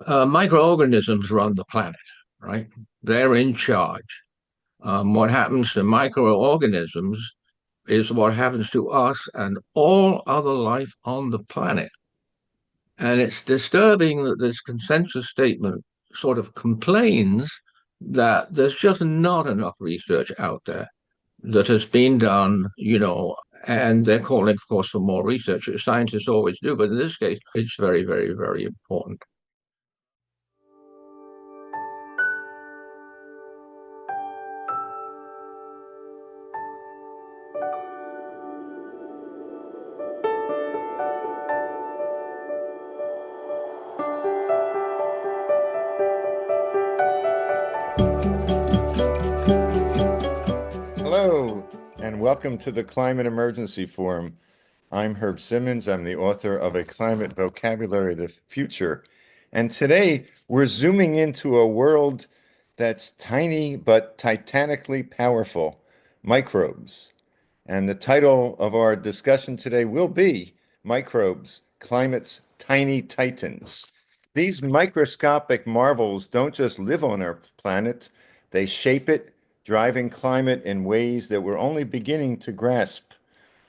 Microorganisms run the planet, right? They're in charge. What happens to microorganisms is what happens to us and all other life on the planet. And it's disturbing that this consensus statement sort of complains that there's just not enough research out there that has been done, and they're calling, of course, for more research. Scientists always do, but in this case, it's very, very, very important. Hello, and welcome to the Climate Emergency Forum. I'm Herb Simmons. I'm the author of A Climate Vocabulary of the Future. And today we're zooming into a world that's tiny but titanically powerful, microbes. And the title of our discussion today will be Microbes, Climate's Tiny Titans. These microscopic marvels don't just live on our planet, they shape it, driving climate in ways that we're only beginning to grasp.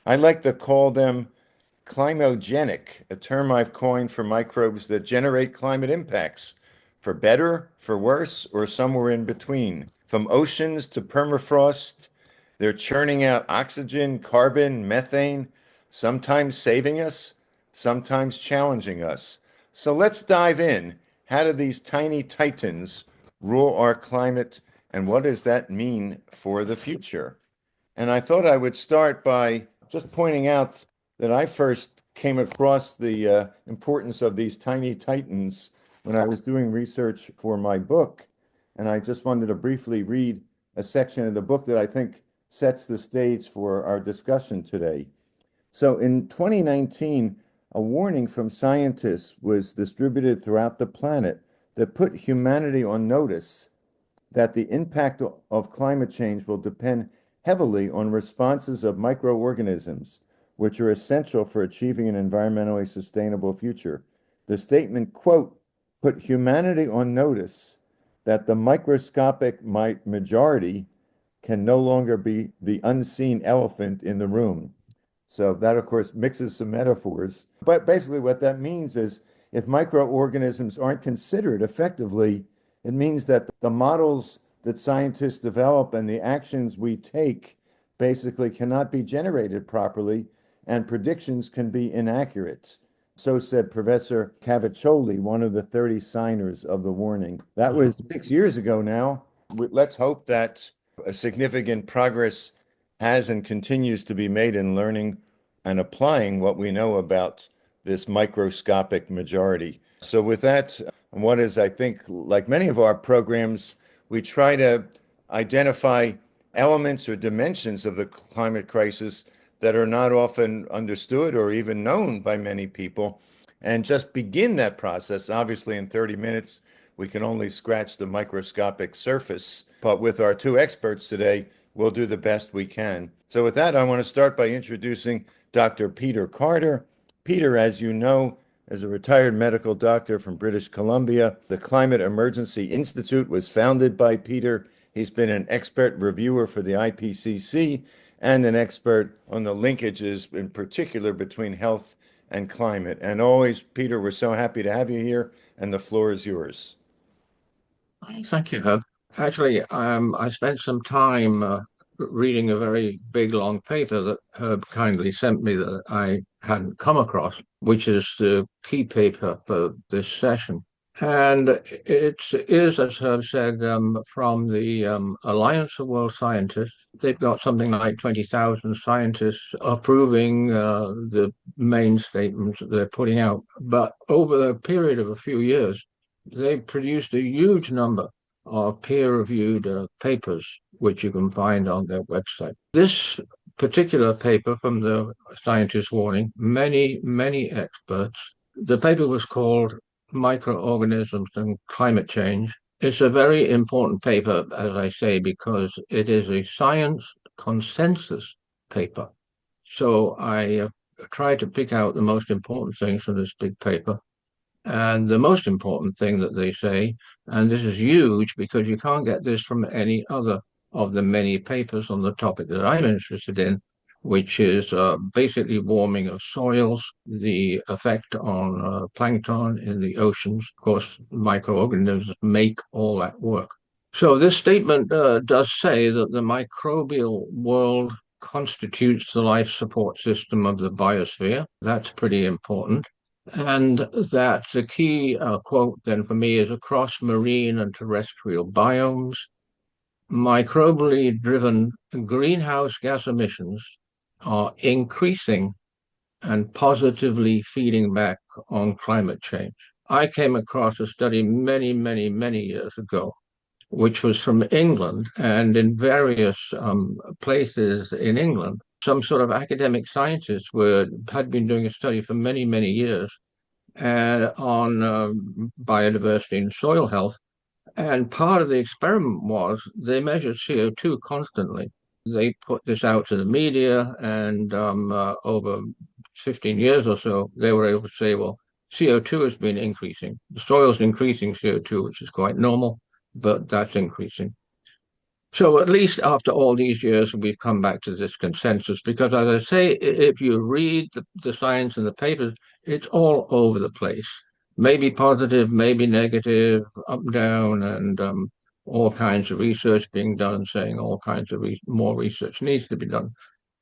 I like to call them climogenic, a term I've coined for microbes that generate climate impacts, for better, for worse, or somewhere in between. From oceans to permafrost, they're churning out oxygen, carbon, methane, sometimes saving us, sometimes challenging us. So let's dive in. How do these tiny titans rule our climate, and what does that mean for the future? And I thought I would start by just pointing out that I first came across the importance of these tiny titans when I was doing research for my book. And I just wanted to briefly read a section of the book that I think sets the stage for our discussion today. So in 2019, a warning from scientists was distributed throughout the planet that put humanity on notice that the impact of climate change will depend heavily on responses of microorganisms, which are essential for achieving an environmentally sustainable future. The statement, quote, put humanity on notice that the microscopic majority can no longer be the unseen elephant in the room. So that, of course, mixes some metaphors. But basically, what that means is if microorganisms aren't considered effectively, it means that the models that scientists develop and the actions we take basically cannot be generated properly, and predictions can be inaccurate. So said Professor Caviccioli, one of the 30 signers of the warning. That was 6 years ago now. Let's hope that a significant progress has and continues to be made in learning and applying what we know about this microscopic majority. So, with that, what is, I think, like many of our programs, we try to identify elements or dimensions of the climate crisis that are not often understood or even known by many people, and just begin that process. Obviously, in 30 minutes, we can only scratch the microscopic surface, but with our two experts today, we'll do the best we can. So, with that, I want to start by introducing Dr. Peter Carter. Peter, as you know, is a retired medical doctor from British Columbia. The Climate Emergency Institute was founded by Peter. He's been an expert reviewer for the IPCC and an expert on the linkages, in particular, between health and climate. And always, Peter, we're so happy to have you here, and the floor is yours. Thank you, Herb. Actually, I spent some time reading a very big, long paper that Herb kindly sent me that I hadn't come across, which is the key paper for this session. And it is, as Herb said, from the Alliance of World Scientists. They've got something like 20,000 scientists approving the main statements that they're putting out. But over a period of a few years, they produced a huge number of peer-reviewed papers, which you can find on their website. This particular paper from the Scientist Warning, many experts, the paper was called Microorganisms and Climate Change. It's a very important paper, as I say, because it is a science consensus paper. So I tried to pick out the most important things from this big paper. And the most important thing that they say, and this is huge because you can't get this from any other of the many papers on the topic that I'm interested in, which is basically warming of soils, the effect on plankton in the oceans. Of course, microorganisms make all that work. So this statement does say that the microbial world constitutes the life support system of the biosphere. That's pretty important. And that the key quote then for me is across marine and terrestrial biomes, microbially driven greenhouse gas emissions are increasing and positively feeding back on climate change. I came across a study many years ago, which was from England, and in various places in England, some sort of academic scientists had been doing a study for many years on biodiversity and soil health. And part of the experiment was they measured CO2 constantly. They put this out to the media, and over 15 years or so, they were able to say, well, CO2 has been increasing. The soil's increasing CO2, which is quite normal, but that's increasing. So at least after all these years, we've come back to this consensus because, as I say, if you read the science and the papers, it's all over the place. Maybe positive, maybe negative, up, down, and all kinds of research being done, saying all kinds of more research needs to be done.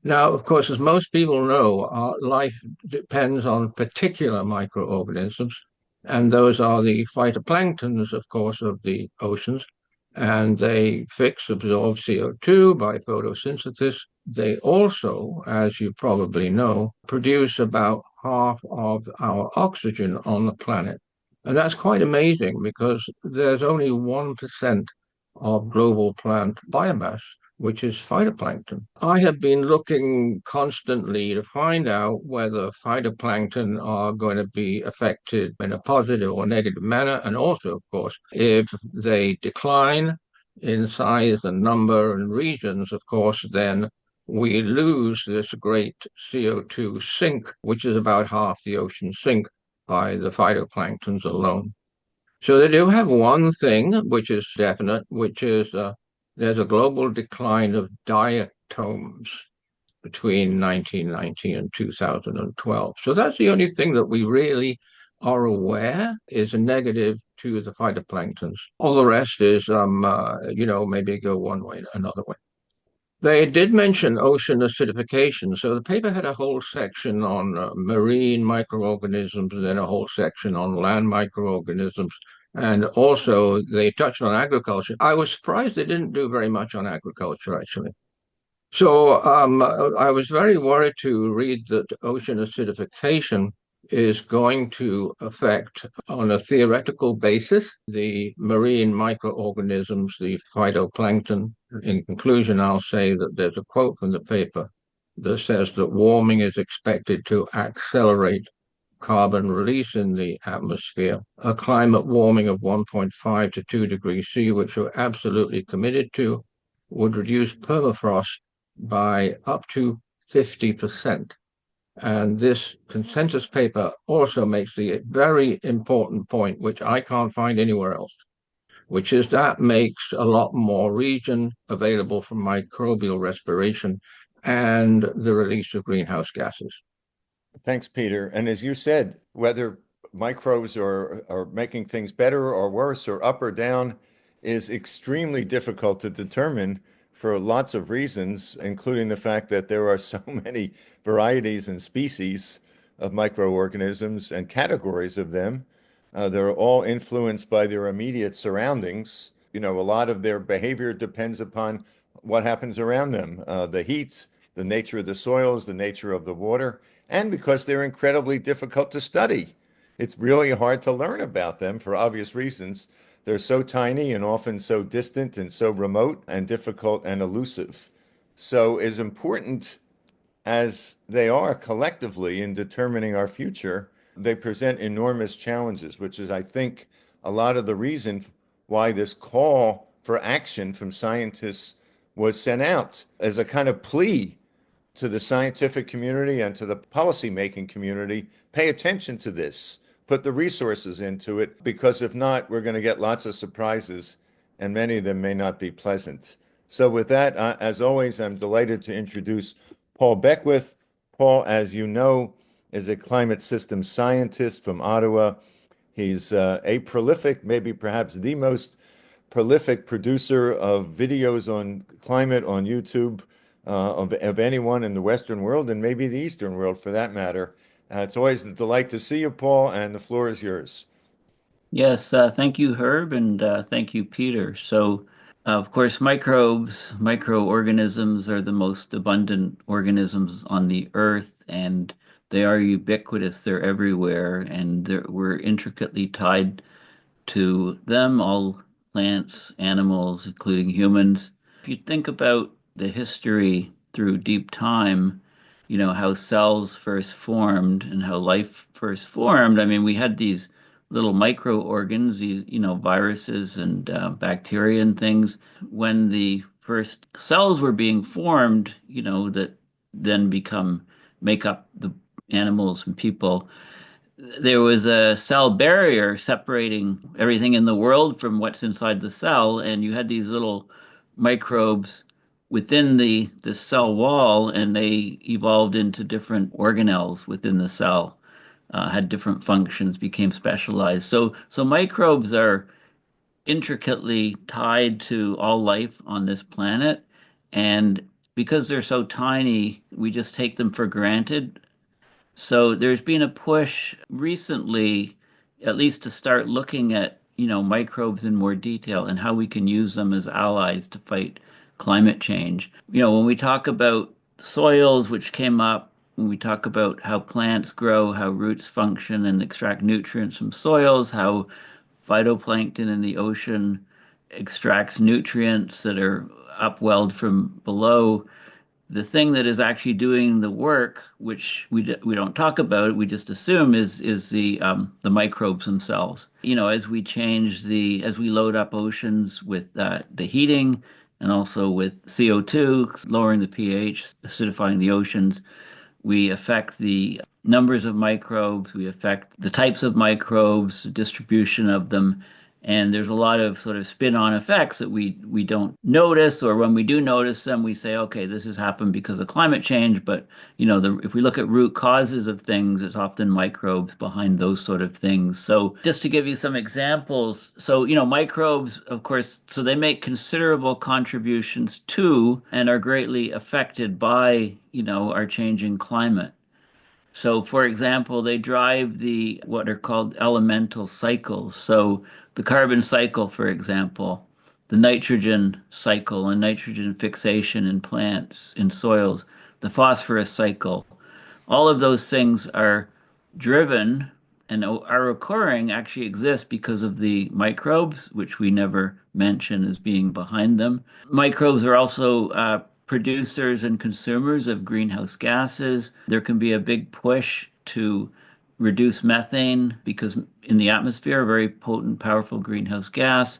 Now, of course, as most people know, our life depends on particular microorganisms, and those are the phytoplanktons, of course, of the oceans, and they absorb CO2 by photosynthesis. They also, as you probably know, produce about half of our oxygen on the planet. And that's quite amazing because there's only 1% of global plant biomass, which is phytoplankton. I have been looking constantly to find out whether phytoplankton are going to be affected in a positive or negative manner, and also, of course, if they decline in size and number and regions, of course, then we lose this great CO2 sink, which is about half the ocean sink by the phytoplanktons alone. So they do have one thing which is definite, which is there's a global decline of diatoms between 1990 and 2012. So that's the only thing that we really are aware is a negative to the phytoplanktons. All the rest is, maybe go one way, another way. They did mention ocean acidification. So the paper had a whole section on marine microorganisms and then a whole section on land microorganisms. And also they touched on agriculture. I was surprised they didn't do very much on agriculture, actually. So I was very worried to read that ocean acidification is going to affect, on a theoretical basis, the marine microorganisms, the phytoplankton. In conclusion, I'll say that there's a quote from the paper that says that warming is expected to accelerate carbon release in the atmosphere. A climate warming of 1.5 to 2 degrees C, which we're absolutely committed to, would reduce permafrost by up to 50%. And this consensus paper also makes the very important point, which I can't find anywhere else, which is that makes a lot more region available for microbial respiration and the release of greenhouse gases. Thanks, Peter. And as you said, whether microbes are making things better or worse or up or down is extremely difficult to determine for lots of reasons, including the fact that there are so many varieties and species of microorganisms and categories of them. They're all influenced by their immediate surroundings. You know, a lot of their behavior depends upon what happens around them, the heat, the nature of the soils, the nature of the water, and because they're incredibly difficult to study. It's really hard to learn about them for obvious reasons. They're so tiny and often so distant and so remote and difficult and elusive. So, as important as they are collectively in determining our future, they present enormous challenges, which is, I think, a lot of the reason why this call for action from scientists was sent out as a kind of plea to the scientific community and to the policymaking community. Pay attention to this. put the resources into it, because if not, we're going to get lots of surprises, and many of them may not be pleasant. So, with that, as always, I'm delighted to introduce Paul Beckwith. Paul, as you know, is a climate system scientist from Ottawa. He's a prolific, maybe perhaps the most prolific producer of videos on climate on YouTube of anyone in the Western world, and maybe the Eastern world for that matter. It's always a delight to see you, Paul, and the floor is yours. Yes, thank you, Herb, and thank you, Peter. Of course, microorganisms are the most abundant organisms on the earth, and they are ubiquitous. They're everywhere, and we're intricately tied to them, all plants, animals, including humans. If you think about the history through deep time, how cells first formed and how life first formed, I mean, we had these little microorgans, these, viruses and bacteria and things. When the first cells were being formed, that then make up the animals and people, there was a cell barrier separating everything in the world from what's inside the cell, and you had these little microbes within the cell wall, and they evolved into different organelles within the cell, had different functions, became specialized. So microbes are intricately tied to all life on this planet, and because they're so tiny, we just take them for granted. So there's been a push recently, at least to start looking at, microbes in more detail and how we can use them as allies to fight climate change. When we talk about soils, which came up, when we talk about how plants grow, how roots function and extract nutrients from soils, how phytoplankton in the ocean extracts nutrients that are upwelled from below, the thing that is actually doing the work, which we don't talk about, we just assume is the microbes themselves. As we load up oceans with the heating and also with CO2, lowering the pH, acidifying the oceans, we affect the numbers of microbes, we affect the types of microbes, the distribution of them, and there's a lot of sort of spin-on effects that we don't notice, or when we do notice them, we say, okay, this has happened because of climate change. But if we look at root causes of things, it's often microbes behind those sort of things. So just to give you some examples, so microbes, of course, so they make considerable contributions to and are greatly affected by our changing climate. So, for example, they drive the what are called elemental cycles. So, the carbon cycle, for example, the nitrogen cycle and nitrogen fixation in plants, in soils, the phosphorus cycle, all of those things are driven and are occurring, actually exist because of the microbes, which we never mention as being behind them. Microbes are also producers and consumers of greenhouse gases. There can be a big push to reduce methane because in the atmosphere, a very potent, powerful greenhouse gas,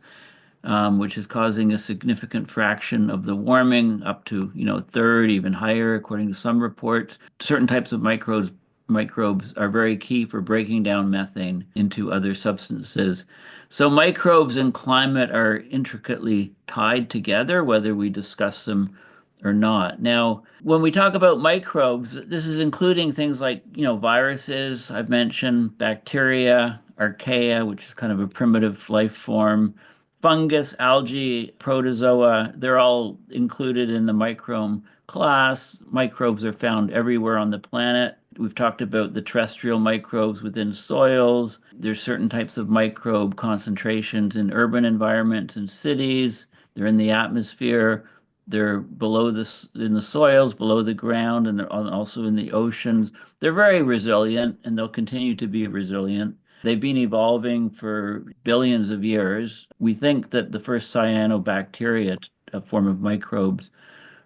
which is causing a significant fraction of the warming, up to a third, even higher, according to some reports. Certain types of microbes are very key for breaking down methane into other substances. So microbes and climate are intricately tied together, whether we discuss them or not. Now, when we talk about microbes, this is including things like, viruses, I've mentioned, bacteria, archaea, which is kind of a primitive life form, fungus, algae, protozoa, they're all included in the microbe class. Microbes are found everywhere on the planet. We've talked about the terrestrial microbes within soils. There's certain types of microbe concentrations in urban environments and cities. They're in the atmosphere. They're in the soils, below the ground, and also in the oceans. They're very resilient, and they'll continue to be resilient. They've been evolving for billions of years. We think that the first cyanobacteria, a form of microbes,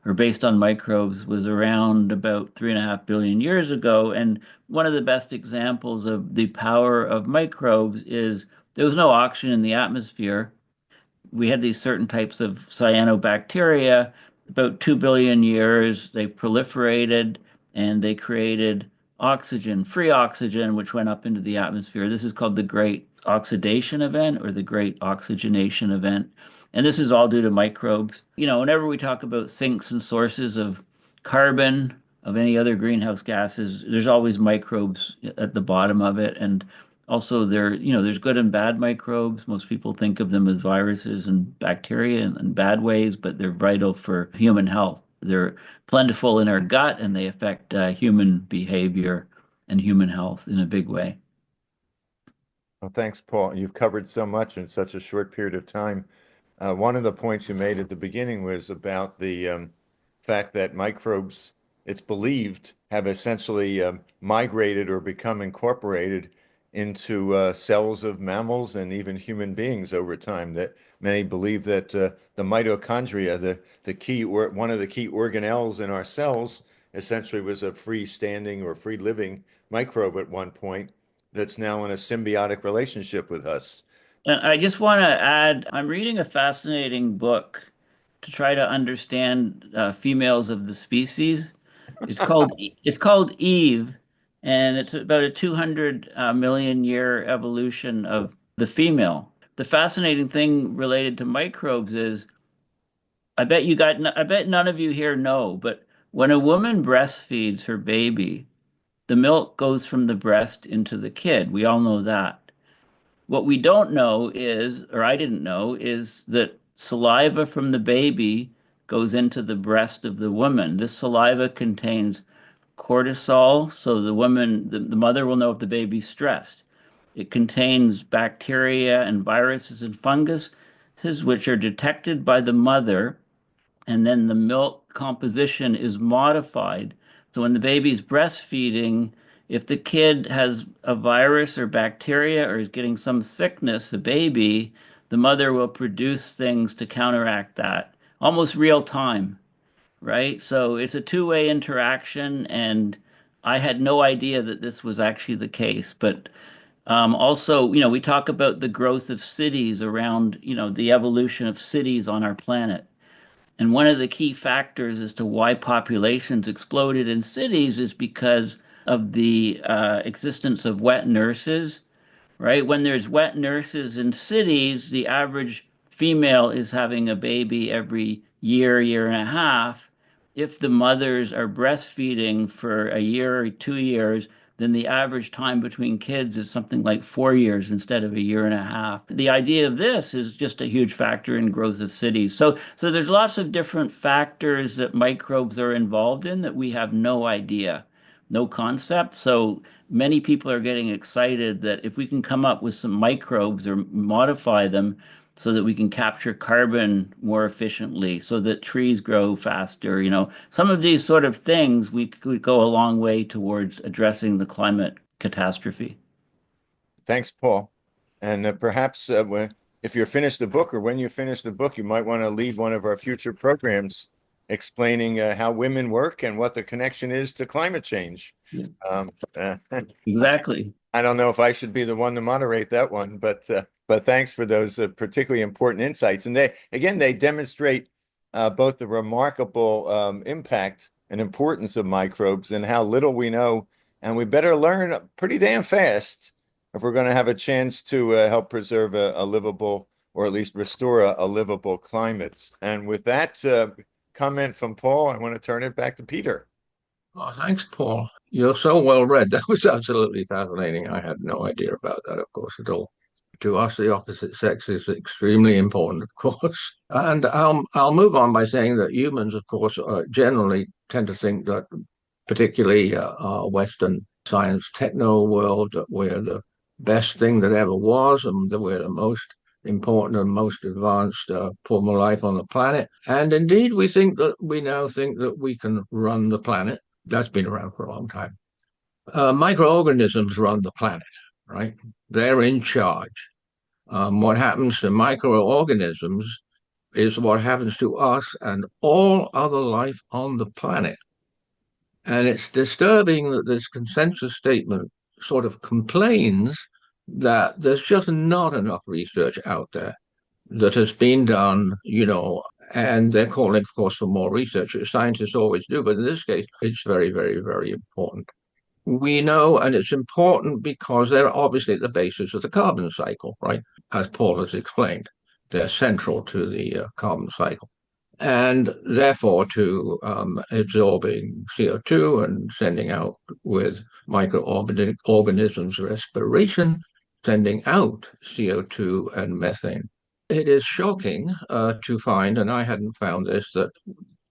or based on microbes, was around about 3.5 billion years ago. And one of the best examples of the power of microbes is there was no oxygen in the atmosphere. We had these certain types of cyanobacteria. About 2 billion years, they proliferated and they created oxygen, free oxygen, which went up into the atmosphere. This is called the Great Oxidation Event or the Great Oxygenation Event. And this is all due to microbes. Whenever we talk about sinks and sources of carbon, of any other greenhouse gases, there's always microbes at the bottom of it. And also there's good and bad microbes. Most people think of them as viruses and bacteria in bad ways, but they're vital for human health. They're plentiful in our gut and they affect human behavior and human health in a big way. Well, thanks, Paul. You've covered so much in such a short period of time. One of the points you made at the beginning was about the fact that microbes, it's believed, have essentially migrated or become incorporated into cells of mammals and even human beings over time. That many believe that the mitochondria, the key or one of the key organelles in our cells, essentially was a freestanding or free living microbe at one point that's now in a symbiotic relationship with us. And I just want to add, I'm reading a fascinating book to try to understand females of the species. It's called Eve, and it's about a 200 million year evolution of the female. The fascinating thing related to microbes is, I bet none of you here know, but when a woman breastfeeds her baby, the milk goes from the breast into the kid. We all know that. What we don't know is, or I didn't know, is that saliva from the baby goes into the breast of the woman. This saliva contains cortisol, so the mother will know if the baby's stressed. It contains bacteria and viruses and funguses, which are detected by the mother, and then the milk composition is modified. So when the baby's breastfeeding, if the kid has a virus or bacteria or is getting some sickness, the baby, the mother will produce things to counteract that, almost real time, right? So it's a two-way interaction, and I had no idea that this was actually the case. But also, we talk about the growth of cities around, the evolution of cities on our planet. And one of the key factors as to why populations exploded in cities is because of the existence of wet nurses, right? When there's wet nurses in cities, the average female is having a baby every year, year and a half. If the mothers are breastfeeding for a year or 2 years, then the average time between kids is something like 4 years instead of a year and a half. The idea of this is just a huge factor in growth of cities. So there's lots of different factors that microbes are involved in that we have no idea, no concept. So many people are getting excited that if we can come up with some microbes or modify them so that we can capture carbon more efficiently, so that trees grow faster, some of these sort of things, we could go a long way towards addressing the climate catastrophe. Thanks, Paul. And perhaps if you're finished the book or when you finish the book, you might want to lead one of our future programs explaining how women work and what the connection is to climate change. Yeah. Um, Exactly. I don't know if I should be the one to moderate that one, but thanks for those particularly important insights. And they demonstrate both the remarkable impact and importance of microbes and how little we know, and we better learn pretty damn fast if we're going to have a chance to help preserve a livable or at least restore a livable climate. And with that comment from Paul, I want to turn it back to Peter. Oh, thanks, Paul. You're so well read. That was absolutely fascinating. I had no idea about that, of course, at all. To us, the opposite sex is extremely important, of course. And I'll move on by saying that humans, of course, generally tend to think that, particularly our Western science techno world, that we're the best thing that ever was, and that we're the most important and most advanced form of life on the planet. And indeed, we now think that we can run the planet. That's been around for a long time. Microorganisms run the planet, right? They're in charge. What happens to microorganisms is what happens to us and all other life on the planet. And it's disturbing that this consensus statement sort of complains that there's just not enough research out there that has been done, and they're calling, of course, for more research, as scientists always do. But in this case, it's very, very, very important. We know, and it's important because they're obviously at the basis of the carbon cycle, right? As Paul has explained, they're central to the carbon cycle and therefore to absorbing CO2 and sending out with microorganisms respiration, sending out CO2 and methane. It is shocking to find, and I hadn't found this, that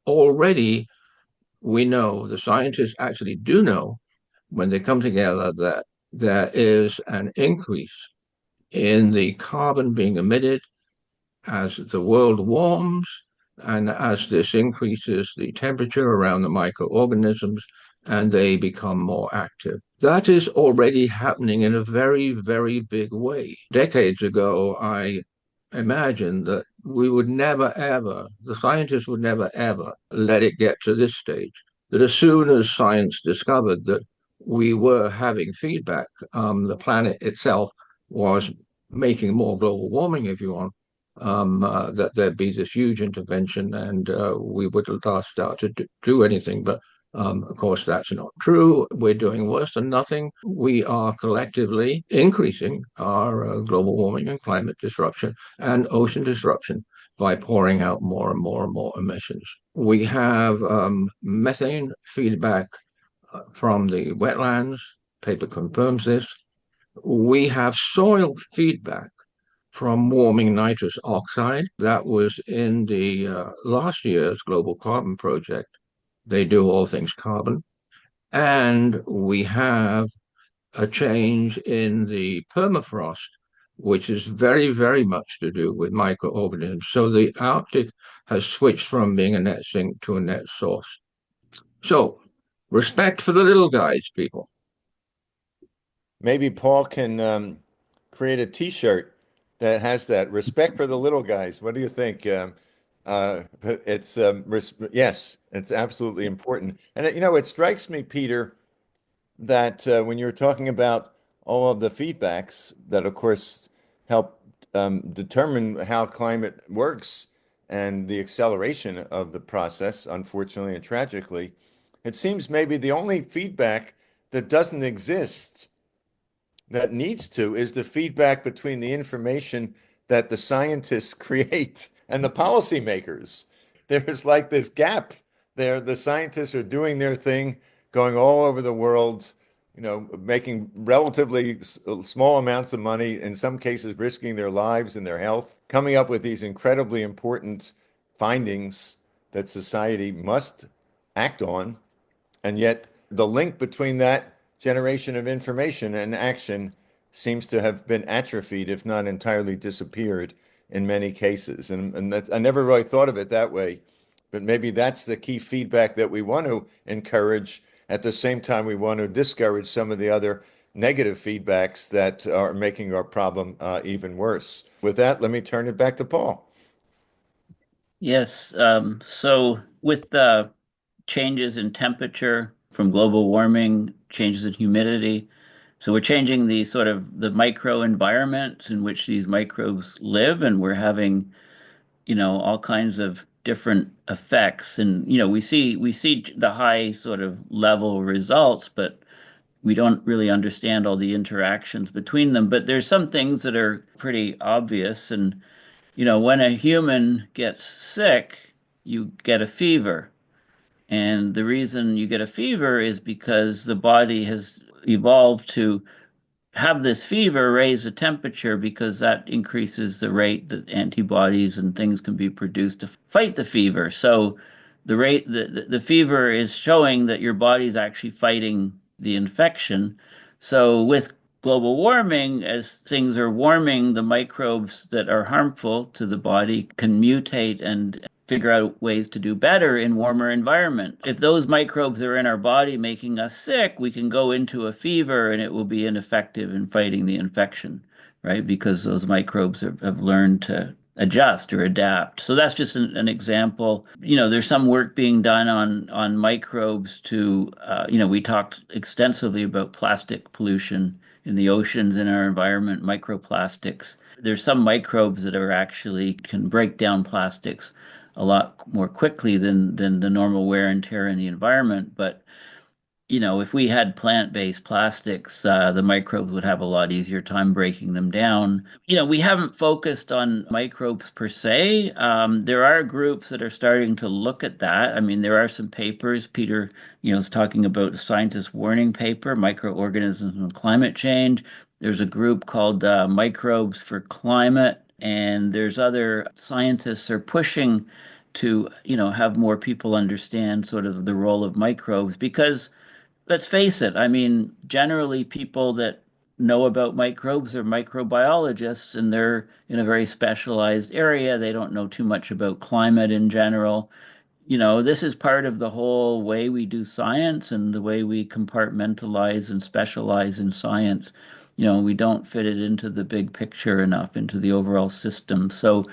already we know, the scientists actually do know, when they come together, that there is an increase in the carbon being emitted as the world warms and as this increases the temperature around the microorganisms and they become more active. That is already happening in a very, very big way. Decades ago, I imagined that we would never, ever, the scientists would never, ever let it get to this stage. That as soon as science discovered that we were having feedback, the planet itself was making more global warming, if you want, that there'd be this huge intervention and we would start to do anything. But of course, that's not true. We're doing worse than nothing. We are collectively increasing our global warming and climate disruption and ocean disruption by pouring out more and more and more emissions. We have methane feedback from the wetlands. Paper confirms this. We have soil feedback from warming nitrous oxide. That was in the last year's Global Carbon Project. They do all things carbon. And we have a change in the permafrost, which is very, very much to do with microorganisms. So the Arctic has switched from being a net sink to a net source. So respect for the little guys, people. Maybe Paul can create a T-shirt that has that respect for the little guys. What do you think? It's yes, it's absolutely important. And you know, it strikes me, Peter, that when you're talking about all of the feedbacks that, of course, help determine how climate works and the acceleration of the process, unfortunately and tragically, it seems maybe the only feedback that doesn't exist that needs to is the feedback between the information that the scientists create and the policymakers. There's like this gap there. The scientists are doing their thing, going all over the world, you know, making relatively small amounts of money, in some cases risking their lives and their health, coming up with these incredibly important findings that society must act on. And yet, the link between that generation of information and action seems to have been atrophied, if not entirely disappeared, in many cases. And that, I never really thought of it that way, but maybe that's the key feedback that we want to encourage. At the same time, we want to discourage some of the other negative feedbacks that are making our problem even worse. With that, let me turn it back to Paul. Yes. So with the changes in temperature from global warming, changes in humidity, so we're changing the sort of the microenvironment in which these microbes live, and we're having, all kinds of different effects. And, we see the high sort of level results, but we don't really understand all the interactions between them. But there's some things that are pretty obvious. And, when a human gets sick, you get a fever. And the reason you get a fever is because the body has evolved to have this fever raise the temperature because that increases the rate that antibodies and things can be produced to fight the fever. So the fever is showing that your body is actually fighting the infection. So with global warming, as things are warming, the microbes that are harmful to the body can mutate and figure out ways to do better in warmer environment. If those microbes are in our body making us sick, we can go into a fever and it will be ineffective in fighting the infection, right? Because those microbes have learned to adjust or adapt. So that's just an example. There's some work being done on microbes to, we talked extensively about plastic pollution in the oceans, in our environment, microplastics. There's some microbes that are actually can break down plastics a lot more quickly than the normal wear and tear in the environment. But if we had plant-based plastics, the microbes would have a lot easier time breaking them down. We haven't focused on microbes per se. There are groups that are starting to look at that. I mean, there are some papers. Peter, is talking about a scientist warning paper, Microorganisms and Climate Change. There's a group called Microbes for Climate, and there's other scientists are pushing to, have more people understand sort of the role of microbes because let's face it, I mean, generally people that know about microbes are microbiologists and they're in a very specialized area. They don't know too much about climate in general. This is part of the whole way we do science and the way we compartmentalize and specialize in science. We don't fit it into the big picture enough, into the overall system. So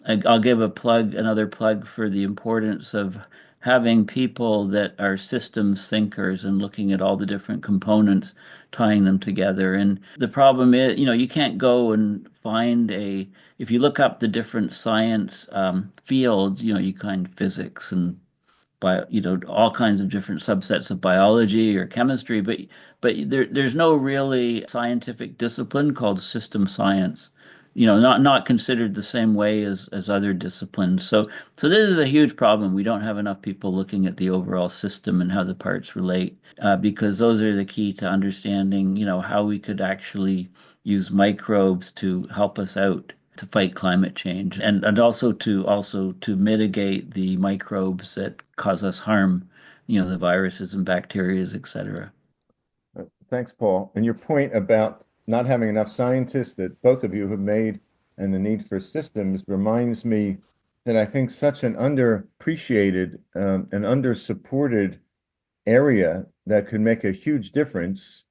I'll give another plug for the importance of having people that are systems thinkers and looking at all the different components, tying them together. And the problem is, you can't go and if you look up the different science fields, you find physics and all kinds of different subsets of biology or chemistry, but there's no really scientific discipline called system science. Not considered the same way as other disciplines. So this is a huge problem. We don't have enough people looking at the overall system and how the parts relate, because those are the key to understanding, how we could actually use microbes to help us out to fight climate change and also to mitigate the microbes that cause us harm, the viruses and bacteria, etc. Thanks, Paul. And your point about not having enough scientists that both of you have made and the need for systems reminds me that I think such an underappreciated and under-supported area that could make a huge difference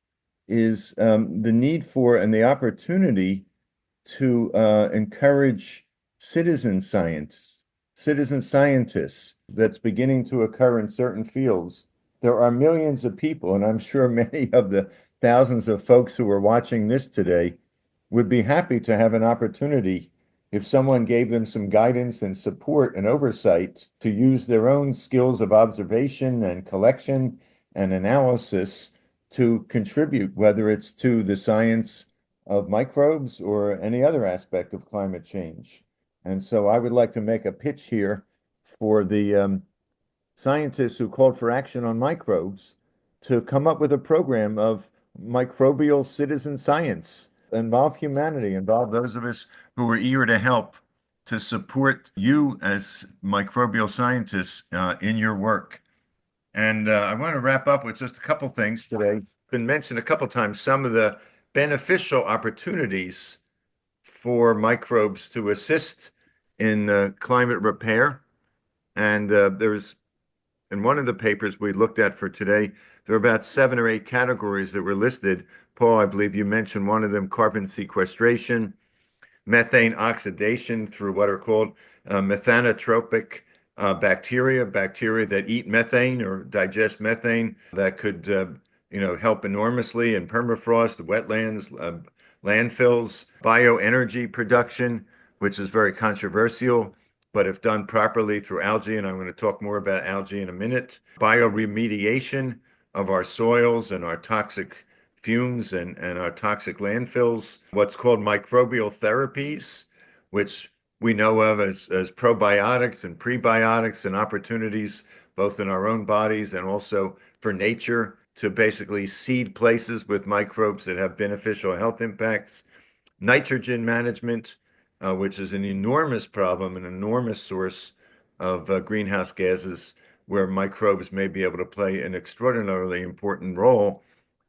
is the need for and the opportunity to encourage citizen science, citizen scientists that's beginning to occur in certain fields. There are millions of people, and I'm sure many of the thousands of folks who are watching this today would be happy to have an opportunity if someone gave them some guidance and support and oversight to use their own skills of observation and collection and analysis to contribute, whether it's to the science of microbes or any other aspect of climate change. And so I would like to make a pitch here for the scientists who called for action on microbes to come up with a program of microbial citizen science, involve humanity, involve those of us who are eager to help to support you as microbial scientists in your work. And I want to wrap up with just a couple things today. Been mentioned a couple times some of the beneficial opportunities for microbes to assist in climate repair. And there's in one of the papers we looked at for today, there are about 7 or 8 categories that were listed. Paul, I believe you mentioned one of them, carbon sequestration, methane oxidation through what are called methanotropic bacteria that eat methane or digest methane that could help enormously in permafrost, wetlands, landfills, bioenergy production, which is very controversial, but if done properly through algae, and I'm going to talk more about algae in a minute, bioremediation of our soils and our toxic fumes and our toxic landfills, what's called microbial therapies, which we know of as probiotics and prebiotics and opportunities both in our own bodies and also for nature to basically seed places with microbes that have beneficial health impacts. Nitrogen management, which is an enormous problem, an enormous source of greenhouse gases, where microbes may be able to play an extraordinarily important role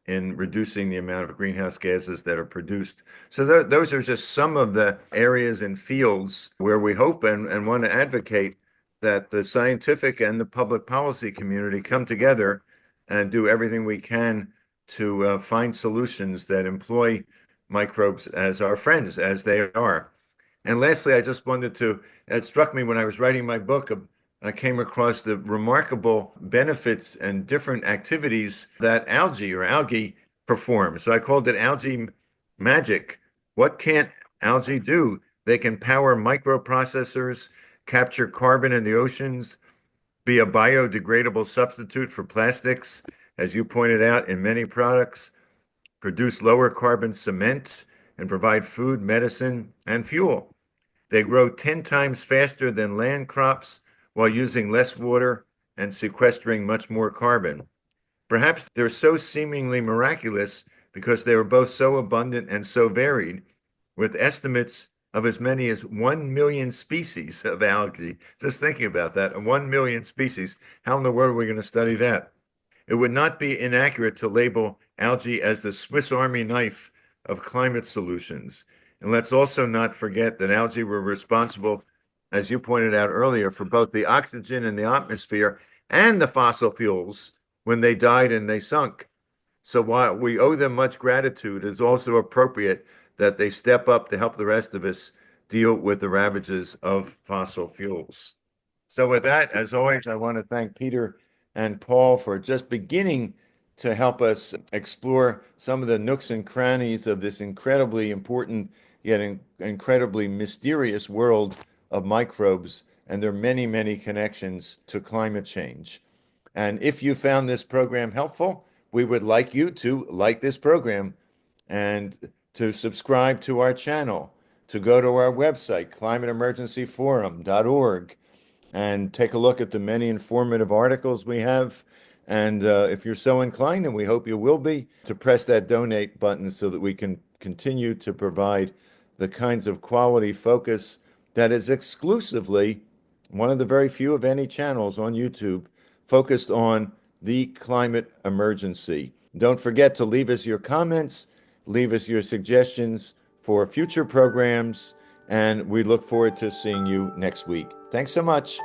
in reducing the amount of greenhouse gases that are produced. So those are just some of the areas and fields where we hope and want to advocate that the scientific and the public policy community come together and do everything we can to find solutions that employ microbes as our friends, as they are. And lastly, I just wanted to, it struck me when I was writing my book, I came across the remarkable benefits and different activities that algae perform. So I called it algae magic. What can't algae do? They can power microprocessors, capture carbon in the oceans, be a biodegradable substitute for plastics, as you pointed out, in many products, produce lower carbon cement, and provide food, medicine, and fuel. They grow 10 times faster than land crops while using less water and sequestering much more carbon. Perhaps they're so seemingly miraculous because they were both so abundant and so varied, with estimates of as many as 1 million species of algae. Just thinking about that, 1 million species. How in the world are we going to study that? It would not be inaccurate to label algae as the Swiss Army knife of climate solutions. And let's also not forget that algae were responsible, as you pointed out earlier, for both the oxygen in the atmosphere and the fossil fuels when they died and they sunk. So while we owe them much gratitude, it's also appropriate that they step up to help the rest of us deal with the ravages of fossil fuels. So with that, as always, I want to thank Peter and Paul for just beginning to help us explore some of the nooks and crannies of this incredibly important yet incredibly mysterious world of microbes and their many, many connections to climate change. And if you found this program helpful, we would like you to like this program and to subscribe to our channel, to go to our website, climateemergencyforum.org, and take a look at the many informative articles we have. And if you're so inclined, and we hope you will be, to press that donate button so that we can continue to provide the kinds of quality focus that is exclusively one of the very few of any channels on YouTube focused on the climate emergency. Don't forget to leave us your comments, leave us your suggestions for future programs, and we look forward to seeing you next week. Thanks so much.